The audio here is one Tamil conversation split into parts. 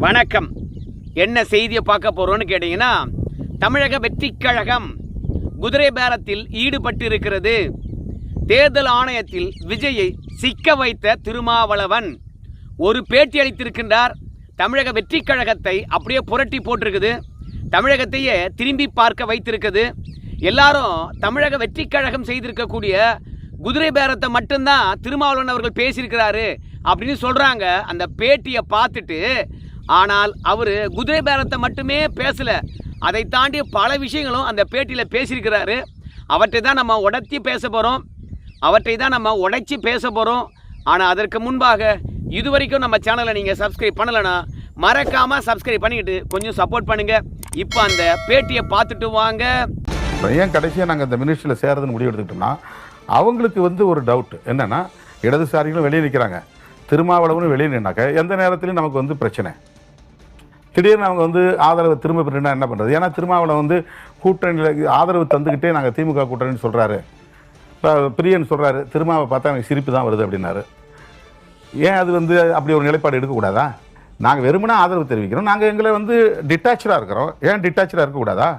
வணக்கம். என்ன செய்தியை பார்க்க போகிறோன்னு கேட்டிங்கன்னா, தமிழக வெற்றிக் கழகம் குதிரை பேரத்தில் ஈடுபட்டு இருக்கிறது. தேர்தல் ஆணையத்தில் விஜயை சிக்க வைத்த திருமாவளவன் ஒரு பேட்டி அளித்திருக்கின்றார். தமிழக வெற்றிக் கழகத்தை அப்படியே புரட்டி போட்டிருக்குது. தமிழகத்தையே திரும்பி பார்க்க வைத்திருக்குது. எல்லாரும் தமிழக வெற்றிக் கழகம் செய்திருக்கக்கூடிய குதிரை பேரத்தை மட்டும்தான் திருமாவளவன் அவர்கள் பேசியிருக்கிறாரு அப்படின்னு சொல்கிறாங்க அந்த பேட்டியை பார்த்துட்டு. ஆனால் அவர் குதிரை பேரத்தை மட்டுமே பேசலை, அதை தாண்டி பல விஷயங்களும் அந்த பேட்டியில் பேசியிருக்கிறாரு. அவற்றை தான் நம்ம உடைச்சி பேச போகிறோம். ஆனால் அதற்கு முன்பாக இதுவரைக்கும் நம்ம சேனலை நீங்கள் சப்ஸ்கிரைப் பண்ணலைன்னா மறக்காமல் சப்ஸ்கிரைப் பண்ணிக்கிட்டு கொஞ்சம் சப்போர்ட் பண்ணுங்கள். இப்போ அந்த பேட்டியை பார்த்துட்டு வாங்க. ஏன் கடைசியாக நாங்கள் அந்த மினிஸ்ட்ரியில் சேரதுன்னு முடிவு எடுத்துக்கிட்டோம்னா, அவங்களுக்கு ஒரு டவுட் என்னென்னா, இடதுசாரிகளும் வெளியே நிற்கிறாங்க, திருமாவளவனும் வெளியே நின்னாக்க எந்த நேரத்துலையும் நமக்கு பிரச்சனை. திடீர்னு அவங்க ஆதரவு திரும்ப பெறுனா என்ன பண்ணுறது? ஏன்னா திருமாவளவன் கூட்டணியில் ஆதரவு தந்துக்கிட்டே நாங்கள் திமுக கூட்டணின்னு சொல்கிறாரு. இப்போ பிரியன் சொல்கிறாரு, திருமாவை பார்த்தா எனக்கு சிரிப்பு தான் வருது அப்படின்னாரு. ஏன் அது அப்படி ஒரு நிலைப்பாடு எடுக்கக்கூடாதா? நாங்கள் வெறுமனே ஆதரவு தெரிவிக்கிறோம், நாங்கள் எங்களை டிட்டாச்சாக இருக்கிறோம். ஏன் டிட்டாச்சாக இருக்கக்கூடாதா?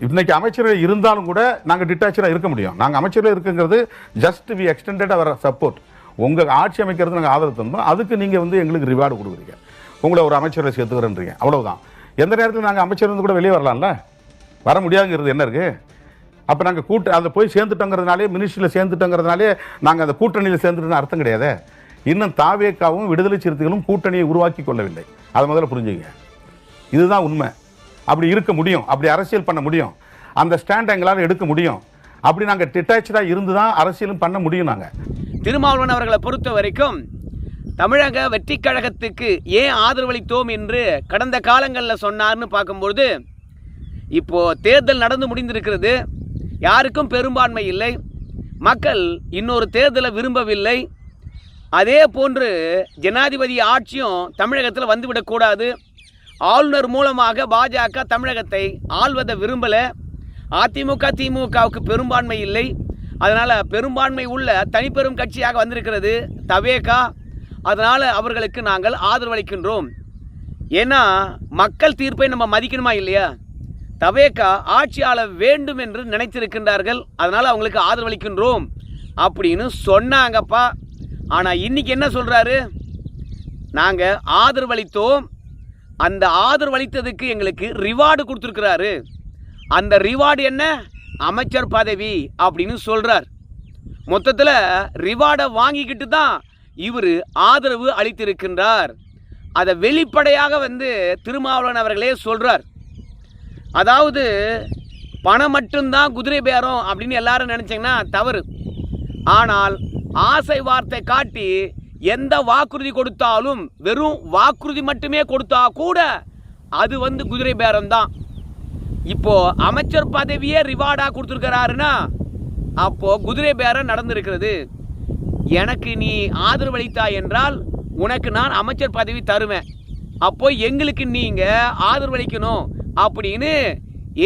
இன்றைக்கி அமைச்சர்கள் இருந்தாலும் கூட நாங்கள் டிட்டாச்சாக இருக்க முடியும். நாங்கள் அமைச்சர்கள் இருக்குங்கிறது just we extended our support. உங்கள் ஆட்சி அமைக்கிறது நாங்கள் ஆதரவு தந்தோம், அதுக்கு நீங்கள் எங்களுக்கு ரிவார்டு கொடுக்குறீங்க, உங்களை ஒரு அமைச்சரை சேர்த்துக்கிறேன்றீங்க, அவ்வளவுதான். எந்த நேரத்தில் நாங்கள் அமைச்சர் கூட வெளியே வரலாம்ல, வர முடியாதுங்கிறது என்ன இருக்குது? அப்போ நாங்கள் அதை போய் சேர்ந்துட்டோங்கிறதுனாலே, மினிஸ்ட்ரியில் சேர்ந்துட்டோங்கிறதுனாலே நாங்கள் அந்த கூட்டணியில் சேர்ந்துட்டுன்னு அர்த்தம் கிடையாது. இன்னும் தாவேக்காவும் விடுதலை சிறுத்தைகளும் கூட்டணியை உருவாக்கி கொள்ளவில்லை. அதை முதல்ல புரிஞ்சுங்க. இதுதான் உண்மை. அப்படி இருக்க முடியும், அப்படி அரசியல் பண்ண முடியும், அந்த ஸ்டாண்ட் எங்களால் எடுக்க முடியும். அப்படி நாங்கள் டிட்டாச்சாக இருந்து தான் அரசியலும் பண்ண முடியும். நாங்கள் திருமாவளவன் அவர்களை பொறுத்த வரைக்கும் தமிழக வெற்றிக் கழகத்துக்கு ஏன் ஆதரவளித்தோம் என்று கடந்த காலங்களில் சொன்னார்னு பார்க்கும்பொழுது, இப்போது தேர்தல் நடந்து முடிந்திருக்கிறது, யாருக்கும் பெரும்பான்மை இல்லை, மக்கள் இன்னொரு தேர்தலை விரும்பவில்லை. அதே போன்று ஜனாதிபதி ஆட்சியும் தமிழகத்தில் வந்துவிடக்கூடாது. ஆளுநர் மூலமாக பாஜக தமிழகத்தை ஆள்வதை விரும்பலை. அதிமுக திமுகவுக்கு பெரும்பான்மை இல்லை, அதனால் பெரும்பான்மை உள்ள தனிப்பெரும் கட்சியாக வந்திருக்கிறது தவேகா. அதனால் அவர்களுக்கு நாங்கள் ஆதரவளிக்கின்றோம். ஏன்னா மக்கள் தீர்ப்பை நம்ம மதிக்கணுமா இல்லையா? தவேகா ஆட்சியாளர் வேண்டும் என்று நினைத்திருக்கின்றார்கள், அதனால் அவங்களுக்கு ஆதரவளிக்கின்றோம் அப்படின்னு சொன்னாங்கப்பா. ஆனால் இன்றைக்கி என்ன சொல்கிறாரு? நாங்கள் ஆதரவளித்தோம், அந்த ஆதரவளித்ததுக்கு எங்களுக்கு ரிவார்டு கொடுத்துருக்கிறாரு. அந்த ரிவார்டு என்ன? அமைச்சர் பதவி அப்படின்னு சொல்கிறார். மொத்தத்தில் ரிவார்டை வாங்கிக்கிட்டு தான் இவர் ஆதரவு அளித்திருக்கின்றார். அதை வெளிப்படையாக திருமாவளவன் அவர்களே சொல்கிறார். அதாவது பணம் மட்டும்தான் குதிரை பேரம் அப்படின்னு எல்லாரும் நினச்சிங்கன்னா தவறு. ஆனால் ஆசை வார்த்தை காட்டி எந்த வாக்குறுதி கொடுத்தாலும், வெறும் வாக்குறுதி மட்டுமே கொடுத்தா கூட அது குதிரை பேரம் தான். இப்போது அமைச்சர் பதவியே ரிவார்டாக கொடுத்துருக்கிறாருன்னா அப்போது குதிரை பேரம் நடந்திருக்கிறது. எனக்கு நீ ஆதரவளித்தாய் என்றால் உனக்கு நான் அமைச்சர் பதவி தருவேன், அப்போ எங்களுக்கு நீங்கள் ஆதரவளிக்கணும் அப்படின்னு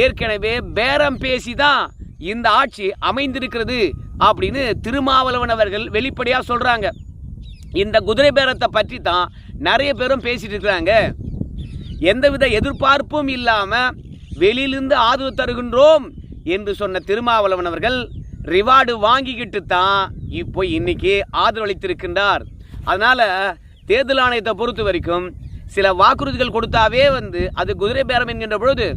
ஏற்கனவே பேரம் பேசி தான் இந்த ஆட்சி அமைந்திருக்கிறது அப்படின்னு திருமாவளவன் அவர்கள் வெளிப்படையாக சொல்கிறாங்க. இந்த குதிரை பேரத்தை பற்றி தான் நிறைய பேரும் பேசிட்டு இருக்கிறாங்க. எந்தவித எதிர்பார்ப்பும் இல்லாமல் வெளியிலிருந்து ஆதரவு தருகின்றோம் என்று சொன்ன திருமாவளவன் அவர்கள் ரிவார்டு வாங்கிக்கிட்டு தான் இப்போ இன்னைக்கு ஆதரவளித்திருக்கின்றார். அதனால் தேர்தல் ஆணையத்தை பொறுத்த வரைக்கும் சில வாக்குறுதிகள் கொடுத்தாவே அது குதிரை பேரம் என்கின்ற பொழுது,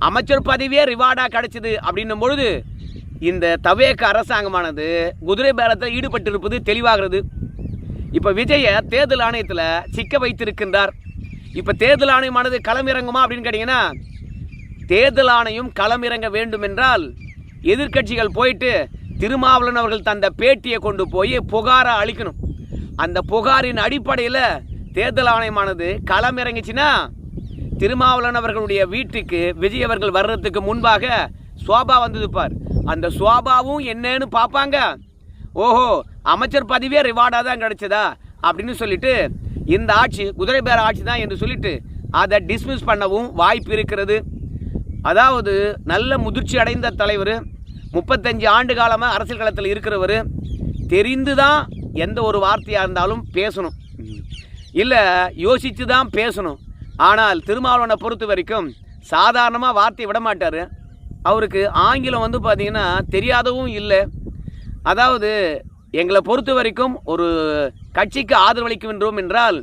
அமைச்சர் பதவியே ரிவார்டாக கிடைச்சிது அப்படின்னும் பொழுது இந்த தவேக அரசாங்கமானது குதிரை பேரத்தில் ஈடுபட்டிருப்பது தெளிவாகிறது. இப்போ விஜயை தேர்தல் ஆணையத்தில் சிக்க வைத்திருக்கின்றார். இப்போ தேர்தல் ஆணையமானது களமிறங்குமா அப்படின்னு கேட்டிங்கன்னா, தேர்தல் ஆணையம் களமிறங்க வேண்டும் என்றால் எதிர்க்கட்சிகள் போயிட்டு திருமாவளவன் அவர்கள் தந்த பேட்டியை கொண்டு போய் புகாரை அளிக்கணும். அந்த புகாரின் அடிப்படையில் தேர்தல் ஆணையமானது களமிறங்கிச்சுன்னா, திருமாவளவன் அவர்களுடைய வீட்டுக்கு விஜய் அவர்கள் வர்றதுக்கு முன்பாக சோபா வந்திருப்பார். அந்த சோபாவும் என்னன்னு பார்ப்பாங்க. ஓஹோ, அமைச்சர் பதவியே ரிவார்டாக தான் கிடைச்சதா அப்படின்னு சொல்லிட்டு இந்த ஆட்சி குதிரை பேர ஆட்சி தான் என்று சொல்லிட்டு அதை டிஸ்மிஸ் பண்ணவும் வாய்ப்பு இருக்கிறது. அதாவது நல்ல முதிர்ச்சி அடைந்த தலைவர், 35 ஆண்டு காலமாக அரசியல் களத்தில் இருக்கிறவர், தெரிந்து தான் எந்த ஒரு வார்த்தையாக இருந்தாலும் பேசணும், இல்லை யோசித்து தான் பேசணும். ஆனால் திருமாவளவனை பொறுத்த வரைக்கும் சாதாரணமாக வார்த்தை விட மாட்டார். அவருக்கு ஆங்கிலம் வந்து பார்த்திங்கன்னா தெரியாதவும் இல்லை. அதாவது எங்களை பொறுத்த வரைக்கும் ஒரு கட்சிக்கு ஆதரவளிக்கின்றோம் என்றால்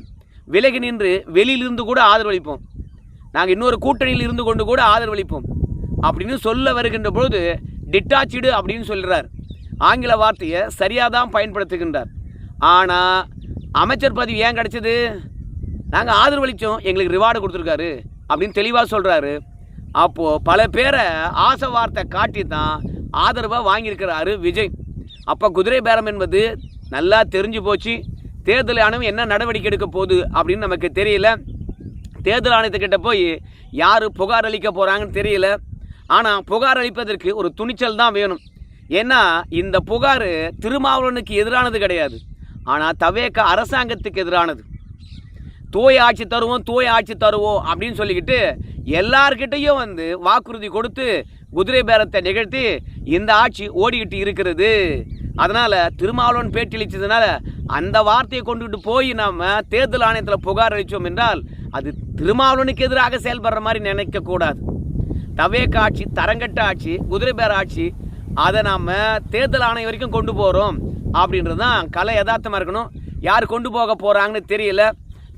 விலகி நின்று வெளியிலிருந்து கூட ஆதரவளிப்போம், நாங்கள் இன்னொரு கூட்டணியில் இருந்து கொண்டு கூட ஆதரவளிப்போம் அப்படின்னு சொல்ல வருகின்ற பொழுது டிட்டாச்சிடு அப்படின்னு சொல்கிறார். ஆங்கில வார்த்தையை சரியாக தான் பயன்படுத்துகின்றார். ஆனால் அமைச்சர் பதவி ஏன் கிடச்சிது? நாங்கள் ஆதரவளித்தோம், எங்களுக்கு ரிவார்டு கொடுத்துருக்காரு அப்படின்னு தெளிவாக சொல்கிறாரு. அப்போது பல பேரை ஆசை வார்த்தை காட்டி தான் ஆதரவாக வாங்கியிருக்கிறாரு விஜய். அப்போ குதிரை பேரம் என்பது நல்லா தெரிஞ்சு போச்சு. தேர்தல் ஆணையம் என்ன நடவடிக்கை எடுக்க போகுது அப்படின்னு நமக்கு தெரியல. தேர்தல் ஆணையத்துக்கிட்ட போய் யார் புகார் அளிக்க போகிறாங்கன்னு தெரியல. ஆனால் புகார் அளிப்பதற்கு ஒரு துணிச்சல் தான் வேணும். ஏன்னா இந்த புகார் திருமாவளவனுக்கு எதிரானது கிடையாது, ஆனால் தவேக அரசாங்கத்துக்கு எதிரானது. தூய ஆட்சி தருவோம் அப்படின்னு சொல்லிக்கிட்டு எல்லார்கிட்டையும் வந்து வாக்குறுதி கொடுத்து குதிரை பேரத்தை நிகழ்த்தி இந்த ஆட்சி ஓடிக்கிட்டு இருக்கிறது. அதனால் திருமாவளவன் பேட்டியளித்ததுனால அந்த வார்த்தையை கொண்டுகிட்டு போய் நாம் தேர்தல் ஆணையத்தில் புகார் அளித்தோம் என்றால் அது திருமாவளவனுக்கு எதிராக செயல்படுற மாதிரி நினைக்கக்கூடாது. தவேக ஆட்சி தரங்கட்ட ஆட்சி, குதிரை பேர ஆட்சி, அதை நாம் தேர்தல் ஆணையம் வரைக்கும் கொண்டு போகிறோம் அப்படின்றது தான் கலை யதார்த்தமாக இருக்கணும். யார் கொண்டு போக போகிறாங்கன்னு தெரியல.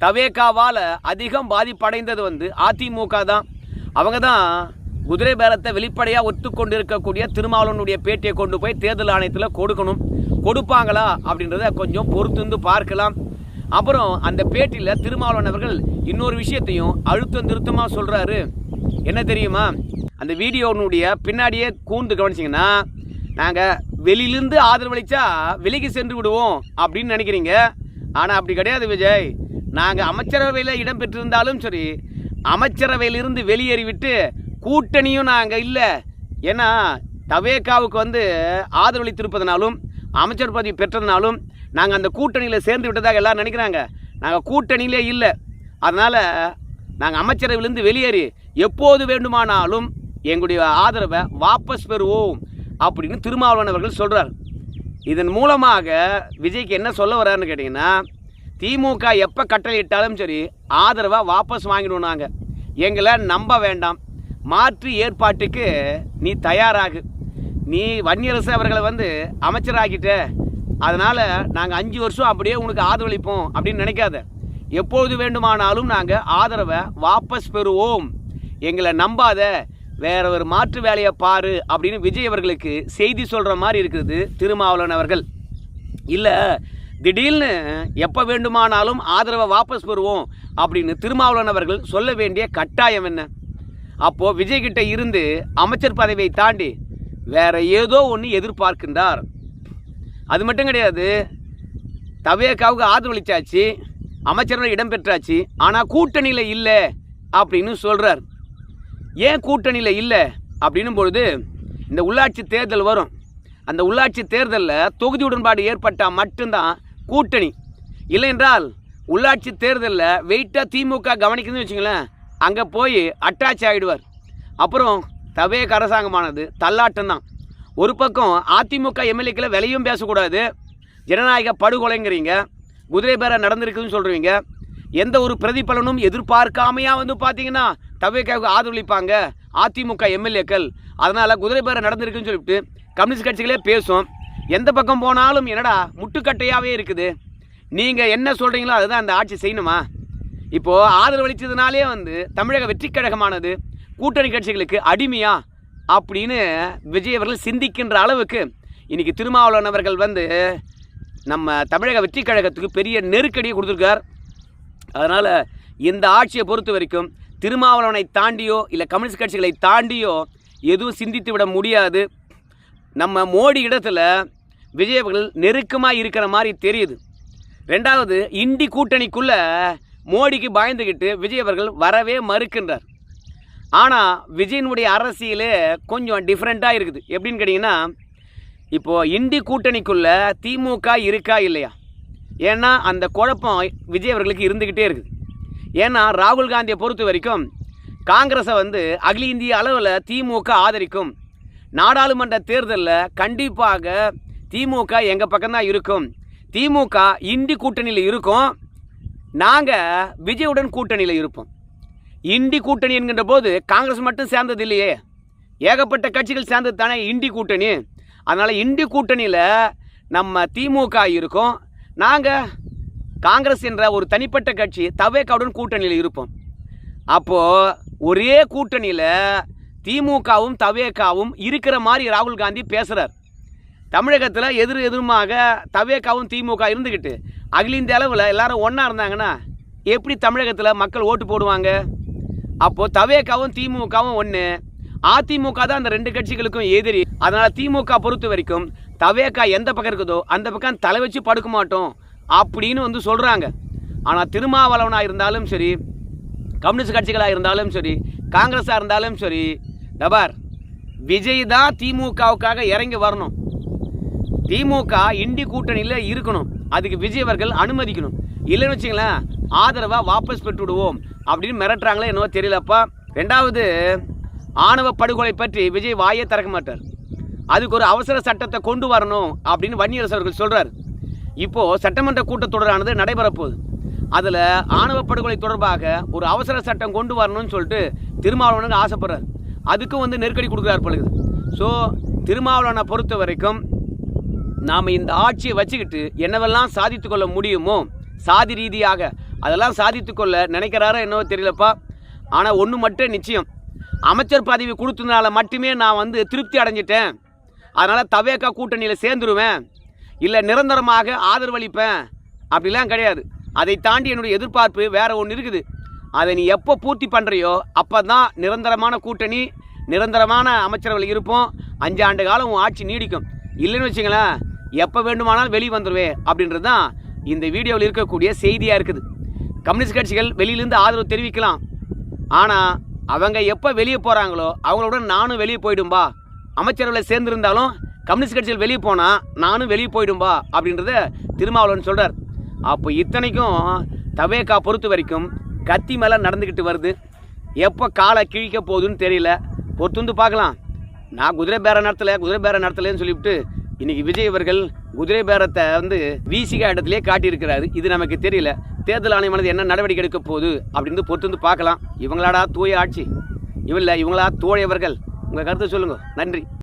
தவேகாவால் அதிகம் பாதிப்படைந்தது வந்து அதிமுக தான். அவங்க தான் குதிரை பேரத்தை வெளிப்படையாக ஒத்துக்கொண்டு இருக்கக்கூடிய திருமாவளவனுடைய பேட்டியை கொண்டு போய் தேர்தல் ஆணையத்தில் கொடுக்கணும். கொடுப்பாங்களா அப்படின்றத கொஞ்சம் பொறுத்து பார்க்கலாம். அப்புறம் அந்த பேட்டியில் திருமாவளவன் அவர்கள் இன்னொரு விஷயத்தையும் அழுத்தம் திருத்தமாக சொல்கிறாரு. என்ன தெரியுமா? அந்த வீடியோனுடைய பின்னாடியே கூர்ந்து கவனிச்சிங்கன்னா, நாங்கள் வெளியிலிருந்து ஆதரவளித்தா விலகி சென்று விடுவோம் அப்படின்னு நினைக்கிறீங்க. ஆனால் அப்படி கிடையாது விஜய். நாங்கள் அமைச்சரவையில் இடம் பெற்றிருந்தாலும் சரி, அமைச்சரவையிலிருந்து வெளியேறிவிட்டு கூட்டணியும் நாங்கள் இல்லை. ஏன்னா தவேகாவுக்கு வந்து ஆதரவளித்திருப்பதனாலும் அமைச்சர் பதவி பெற்றதுனாலும் நாங்கள் அந்த கூட்டணியில் சேர்ந்து விட்டதாக எல்லோரும் நினைக்கிறாங்க. நாங்கள் கூட்டணியிலே இல்லை. அதனால் நாங்கள் அமைச்சரவையிலிருந்து வெளியேறி எப்போது வேண்டுமானாலும் எங்களுடைய ஆதரவை வாபஸ் பெறுவோம் அப்படின்னு திருமாவளவன் அவர்கள் சொல்கிறார். இதன் மூலமாக விஜய்க்கு என்ன சொல்ல வர்றாருன்னு கேட்டிங்கன்னா, திமுக எப்போ கட்டளையிட்டாலும் சரி ஆதரவை வாபஸ் வாங்கிடுவோம். நாங்கள் எங்களை நம்ப வேண்டாம், மாற்று ஏற்பாட்டுக்கு நீ தயாராகு. நீ வன்னியரசு அவர்களை வந்து அமைச்சராகிட்ட, அதனால் நாங்கள் 5 வருஷம் அப்படியே உனக்கு ஆதரவளிப்போம் அப்படின்னு நினைக்காத. எப்பொழுது வேண்டுமானாலும் நாங்கள் ஆதரவை வாபஸ் பெறுவோம், எங்களை நம்பாத, வேற ஒரு மாற்று வேலையை பாரு அப்படின்னு விஜய் அவர்களுக்கு செய்தி சொல்கிற மாதிரி இருக்குது திருமாவளவன் அவர்கள். இல்லை திடீர்னு எப்போ வேண்டுமானாலும் ஆதரவை வாபஸ் பெறுவோம் அப்படின்னு திருமாவளவன் அவர்கள் சொல்ல வேண்டிய கட்டாயம் என்ன? அப்போது விஜய்கிட்ட இருந்து அமைச்சர் பதவியை தாண்டி வேற ஏதோ ஒன்று எதிர்பார்க்கின்றார். அது மட்டும் கிடையாது, தவேகாவுக்கு ஆதரவளிச்சாச்சு, அமைச்சர்கள் இடம்பெற்றாச்சு, ஆனால் கூட்டணியில் இல்லை அப்படின்னு சொல்கிறார். ஏன் கூட்டணியில் இல்லை அப்படின்னும் பொழுது இந்த உள்ளாட்சி தேர்தல் வரும். அந்த உள்ளாட்சி தேர்தலில் தொகுதி உடன்பாடு ஏற்பட்டால் மட்டும்தான் கூட்டணி. இல்லை என்றால் உள்ளாட்சி தேர்தலில் வெயிட்டாக திமுக கவனிக்குதுன்னு வச்சுங்களேன், அங்கே போய் அட்டாச் ஆகிடுவார். அப்புறம் தவேக அரசாங்கமானது தள்ளாட்டம் தான். ஒரு பக்கம் அதிமுக எம்எல்ஏக்களை விலையும் பேசக்கூடாது, ஜனநாயக படுகொலைங்கிறீங்க, குதிரை பேர நடந்திருக்குதுன்னு சொல்கிறீங்க, எந்த ஒரு பிரதிபலனும் எதிர்பார்க்காமையா வந்து பார்த்தீங்கன்னா தவேகாவுக்கு ஆதரவளிப்பாங்க அதிமுக எம்எல்ஏக்கள். அதனால் குதிரை பேர நடந்திருக்குன்னு சொல்லிட்டு கம்யூனிஸ்ட் கட்சிகளே பேசும். எந்த பக்கம் போனாலும் என்னடா முட்டுக்கட்டையாகவே இருக்குது, நீங்கள் என்ன சொல்கிறீங்களோ அதுதான் அந்த ஆட்சி செய்யணுமா? இப்போது ஆதரவளித்ததுனாலே வந்து தமிழக வெற்றி கழகமானது கூட்டணி கட்சிகளுக்கு அடிமையா அப்படின்னு விஜய் அவர்கள் சிந்திக்கின்ற அளவுக்கு இன்றைக்கி திருமாவளவன் அவர்கள் வந்து நம்ம தமிழக வெற்றி கழகத்துக்கு பெரிய நெருக்கடியை கொடுத்துருக்கார். அதனால் இந்த ஆட்சியை பொறுத்த வரைக்கும் திருமாவளவனை தாண்டியோ இல்லை கம்யூனிஸ்ட் கட்சிகளை தாண்டியோ எதுவும் சிந்தித்து விட முடியாது. நம்ம மோடி இடத்துல விஜய் அவர்கள் நெருக்கமாக இருக்கிற மாதிரி தெரியுது. ரெண்டாவது, இண்டி கூட்டணிக்குள்ளே மோடிக்கு பயந்துக்கிட்டு விஜய் அவர்கள் வரவே மறுக்கின்றார். ஆனால் விஜயனுடைய அரசியலே கொஞ்சம் டிஃப்ரெண்ட்டாக இருக்குது. எப்படின்னு கேட்டிங்கன்னா, இப்போது இண்டி கூட்டணிக்குள்ளே திமுக இருக்கா இல்லையா? ஏன்னா அந்த குழப்பம் விஜய் அவர்களுக்கு இருந்துக்கிட்டே இருக்குது. ஏன்னா ராகுல் காந்தியை பொறுத்த வரைக்கும் காங்கிரஸை வந்து அகில இந்திய அளவில் திமுக ஆதரிக்கும். நாடாளுமன்ற தேர்தலில் கண்டிப்பாக திமுக எங்கள் பக்கம்தான் இருக்கும், திமுக இண்டி கூட்டணியில் இருக்கும், நாங்கள் விஜயுடன் கூட்டணியில் இருப்போம். இண்டி கூட்டணி என்கின்ற போது காங்கிரஸ் மட்டும் சேர்ந்தது இல்லையே, ஏகப்பட்ட கட்சிகள் சேர்ந்தது தானே இண்டி கூட்டணி. அதனால் இண்டி கூட்டணியில் நம்ம திமுக இருக்கும், நாங்கள் காங்கிரஸ் என்ற ஒரு தனிப்பட்ட கட்சி தவேகாவுடன் கூட்டணியில் இருப்போம். அப்போது ஒரே கூட்டணியில் திமுகவும் தவேகாவும் இருக்கிற மாதிரி ராகுல் காந்தி பேசுகிறார். தமிழகத்தில் எதிருமாக தவேகாவும் திமுக இருந்துக்கிட்டு அகில இந்திய அளவில் எல்லாரும் ஒன்றா இருந்தாங்கன்னா எப்படி தமிழகத்தில் மக்கள் ஓட்டு போடுவாங்க? அப்போது தவேகாவும் திமுகவும் ஒன்று, அதிமுக தான் அந்த ரெண்டு கட்சிகளுக்கும் எதிரி. அதனால் திமுக பொறுத்த வரைக்கும் தவேகா எந்த பக்கம் இருக்குதோ அந்த பக்கம் தலை வச்சு படுக்க மாட்டோம் அப்படின்னு சொல்கிறாங்க. ஆனால் திருமாவளவனாக இருந்தாலும் சரி, கம்யூனிஸ்ட் கட்சிகளாக இருந்தாலும் சரி, காங்கிரஸாக இருந்தாலும் சரி, டபார் விஜய் தான் திமுகவுக்காக இறங்கி வரணும். திமுக இண்டி கூட்டணியில் இருக்கணும், அதுக்கு விஜய் அவர்கள் அனுமதிக்கணும். இல்லைன்னு வச்சிங்களேன் ஆதரவாக வாபஸ் பெற்றுவிடுவோம் அப்படின்னு மிரட்டுறாங்களே என்னவோ தெரியலப்பா. ரெண்டாவது, ஆணவ படுகொலை பற்றி விஜய் வாயே திறக்க மாட்டார். அதுக்கு ஒரு அவசர சட்டத்தை கொண்டு வரணும் அப்படின்னு வன்னியரசு அவர்கள் சொல்கிறார். இப்போது சட்டமன்ற கூட்டத்தொடரானது நடைபெறப்போகுது. அதில் ஆணவ படுகொலை தொடர்பாக ஒரு அவசர சட்டம் கொண்டு வரணும்னு சொல்லிட்டு திருமாவளவனுக்கு ஆசைப்படுறார். அதுக்கும் நெருக்கடி கொடுக்குறார் பொழுது. ஸோ திருமாவளவனை பொறுத்த வரைக்கும் நாம் இந்த ஆட்சியை வச்சுக்கிட்டு என்னவெல்லாம் சாதித்து கொள்ள முடியுமோ சாதி ரீதியாக அதெல்லாம் சாதித்து கொள்ள நினைக்கிறாரோ என்னவோ தெரியலப்பா. ஆனால் ஒன்று மட்டும் நிச்சயம், அமைச்சர் பதவி கொடுத்ததுனால மட்டுமே நான் திருப்தி அடைஞ்சிட்டேன், அதனால் தவேகா கூட்டணியில் சேர்ந்துருவேன், இல்லை நிரந்தரமாக ஆதரவளிப்பேன் அப்படிலாம் கிடையாது. அதை தாண்டி என்னுடைய எதிர்பார்ப்பு வேறு ஒன்று இருக்குது. அதை நீ எப்போ பூர்த்தி பண்ணுறியோ அப்போ தான் நிரந்தரமான கூட்டணி, நிரந்தரமான அமைச்சர்கள் இருப்போம், 5 ஆண்டு காலம் உன் ஆட்சி நீடிக்கும். இல்லைன்னு வச்சுங்களேன் எப்போ வேண்டுமானாலும் வெளியே வந்துடுவேன் அப்படின்றது தான் இந்த வீடியோவில் இருக்கக்கூடிய செய்தியாக இருக்குது. கம்யூனிஸ்ட் கட்சிகள் வெளியிலேருந்து ஆதரவு தெரிவிக்கலாம், ஆனால் அவங்க எப்போ வெளியே போகிறாங்களோ அவங்களோட நானும் வெளியே போயிடும்பா, அமைச்சர்களை சேர்ந்துருந்தாலும் கம்யூனிஸ்ட் கட்சிகள் வெளியே போனால் நானும் வெளியே போயிடும்பா அப்படின்றத திருமாவளவன் சொல்கிறார். அப்போ இத்தனைக்கும் தவேகா பொறுத்த வரைக்கும் கத்தி மேலே நடந்துக்கிட்டு வருது. எப்போ காலை கிழிக்க போகுதுன்னு தெரியல, பொறுத்து பார்க்கலாம். நான் குதிரை பேர நடத்தலைன்னு சொல்லிவிட்டு இன்றைக்கி விஜய் அவர்கள் குதிரை பேரத்தை வீசிக இடத்துலேயே காட்டியிருக்கிறாரு. இது நமக்கு தெரியல. தேர்தல் ஆணையமானது என்ன நடவடிக்கை எடுக்க போகுது அப்படின்னு பொறுத்து பார்க்கலாம். இவங்களாடா தூய ஆட்சி, இவங்களா தோழையவர்கள்? உங்கள் கருத்தை சொல்லுங்கள். நன்றி.